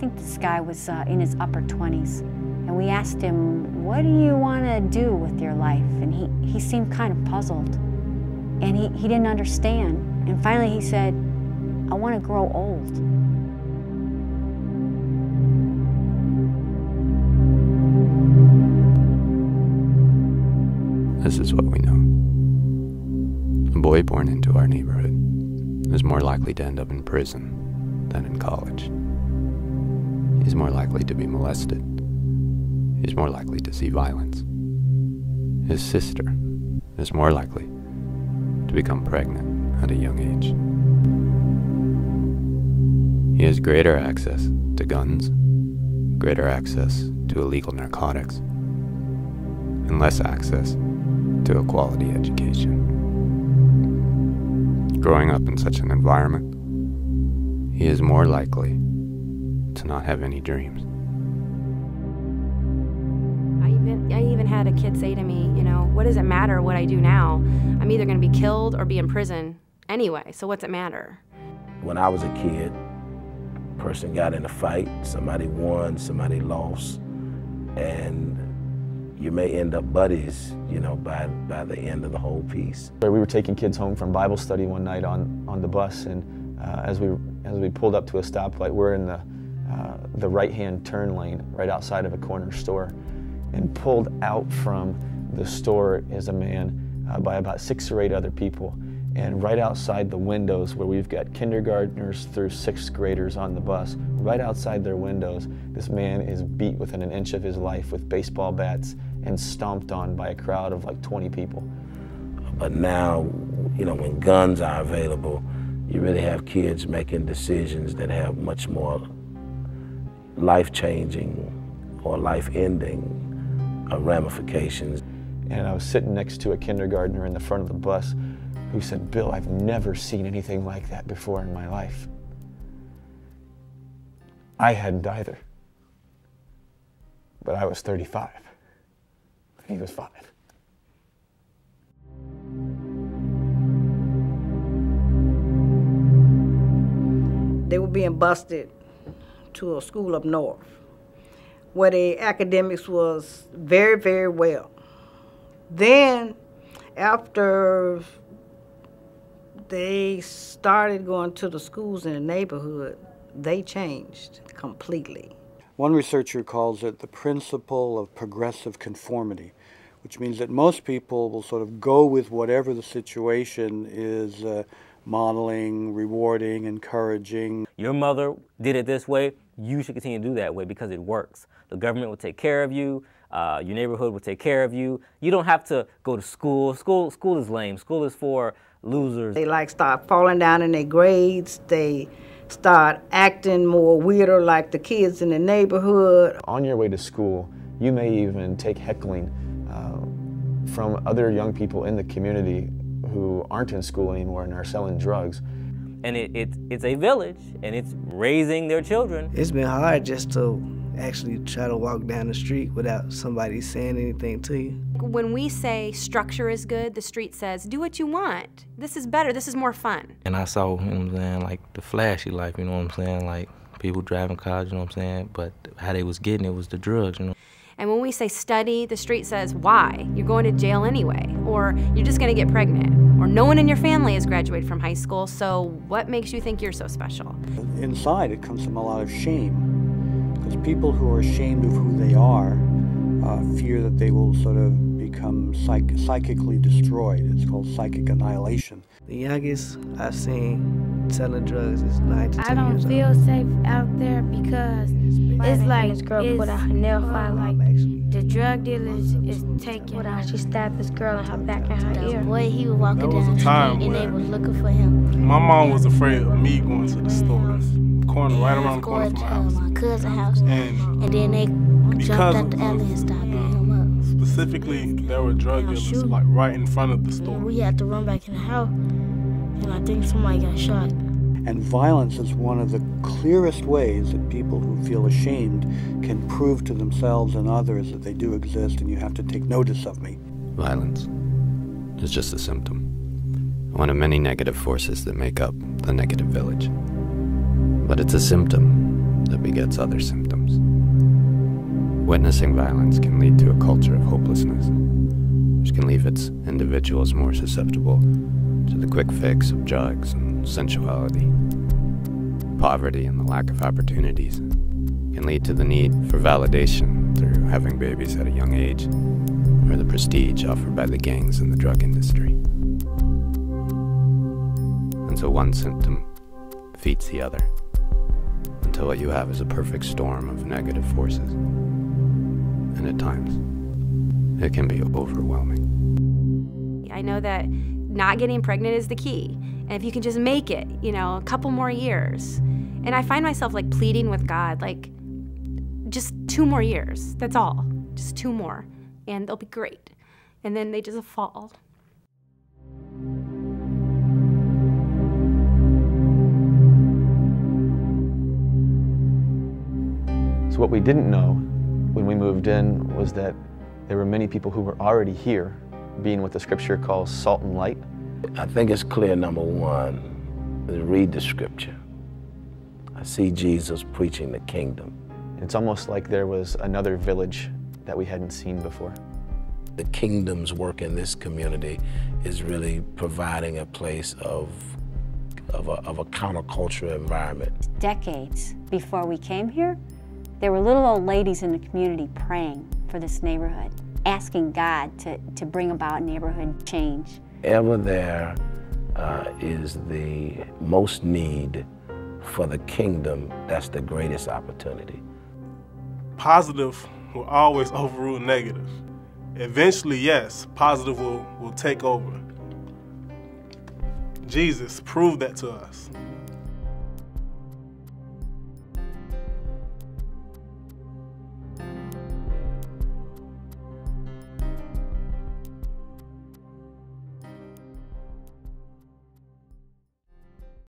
think this guy was in his upper 20s. And we asked him, what do you want to do with your life? And he seemed kind of puzzled. And he didn't understand. And finally he said, I want to grow old. This is what we know. A boy born into our neighborhood is more likely to end up in prison than in college. He's more likely to be molested. He's more likely to see violence. His sister is more likely to become pregnant at a young age. He has greater access to guns, greater access to illegal narcotics, and less access to a quality education. Growing up in such an environment, he is more likely to not have any dreams. I even had a kid say to me, you know, what does it matter what I do now? I'm either going to be killed or be in prison anyway, so what's it matter? When I was a kid, a person got in a fight, somebody won, somebody lost, and you may end up buddies, you know, by the end of the whole piece. We were taking kids home from Bible study one night on the bus, and as we pulled up to a stoplight, we're in the right-hand turn lane right outside of a corner store, and pulled out from the store is a man by about 6 or 8 other people, and right outside the windows where we've got kindergartners through 6th graders on the bus, right outside their windows, this man is beat within an inch of his life with baseball bats and stomped on by a crowd of like 20 people. But now, you know, when guns are available, you really have kids making decisions that have much more life-changing or life-ending ramifications. And I was sitting next to a kindergartner in the front of the bus who said, Bill, I've never seen anything like that before in my life. I hadn't either, but I was 35. He was 5. They were being bused to a school up north where the academics was very, very well. Then after they started going to the schools in the neighborhood, they changed completely. One researcher calls it the principle of progressive conformity, which means that most people will sort of go with whatever the situation is modeling, rewarding, encouraging. Your mother did it this way, you should continue to do that way because it works. The government will take care of you, your neighborhood will take care of you. You don't have to go to school. School is lame. School is for losers. They like start falling down in their grades. They start acting more weirder like the kids in the neighborhood. On your way to school, you may even take heckling from other young people in the community who aren't in school anymore and are selling drugs. And it's a village, and it's raising their children. It's been hard just to actually try to walk down the street without somebody saying anything to you. When we say structure is good, the street says, do what you want. This is better, this is more fun. And I saw, you know what I'm saying, like the flashy life, you know what I'm saying, like people driving cars, you know what I'm saying, but how they was getting it was the drugs, you know. And when we say study, the street says, why? You're going to jail anyway, or you're just gonna get pregnant, or no one in your family has graduated from high school, so what makes you think you're so special? Inside, it comes from a lot of shame, because people who are ashamed of who they are fear that they will sort of become psychically destroyed. It's called psychic annihilation. The youngest I've seen selling drugs is 9 to 10 years old. I don't feel safe out there because it's like this girl put out her nail file, like the drug dealer is taking her. She stabbed this girl in her back and her ear. Boy, he was walking down the street and they was looking for him. My mom was afraid of me going to the store. Corner right around the corner from my house. My cousin's house. And then they jumped out the alley and started beating him up. Specifically, there were drug dealers like right in front of the store. We had to run back in the house, and I think somebody got shot. And violence is one of the clearest ways that people who feel ashamed can prove to themselves and others that they do exist, and you have to take notice of me. Violence is just a symptom, one of many negative forces that make up the negative village. But it's a symptom that begets other symptoms. Witnessing violence can lead to a culture of hopelessness, which can leave its individuals more susceptible to the quick fix of drugs and sensuality. Poverty and the lack of opportunities can lead to the need for validation through having babies at a young age, or the prestige offered by the gangs in the drug industry. And so one symptom feeds the other, until what you have is a perfect storm of negative forces. And at times, it can be overwhelming. I know that not getting pregnant is the key. And if you can just make it, you know, a couple more years. And I find myself like pleading with God, like, just 2 more years, that's all. Just 2 more, and they'll be great. And then they just fall. So what we didn't know when we moved in was that there were many people who were already here, being what the scripture calls salt and light. I think it's clear, number one, is read the scripture. I see Jesus preaching the kingdom. It's almost like there was another village that we hadn't seen before. The kingdom's work in this community is really providing a place of a counterculture environment. Decades before we came here, there were little old ladies in the community praying for this neighborhood, asking God to bring about neighborhood change. Ever there is the most need for the kingdom, that's the greatest opportunity. Positive will always overrule negative. Eventually, yes, positive will take over. Jesus proved that to us.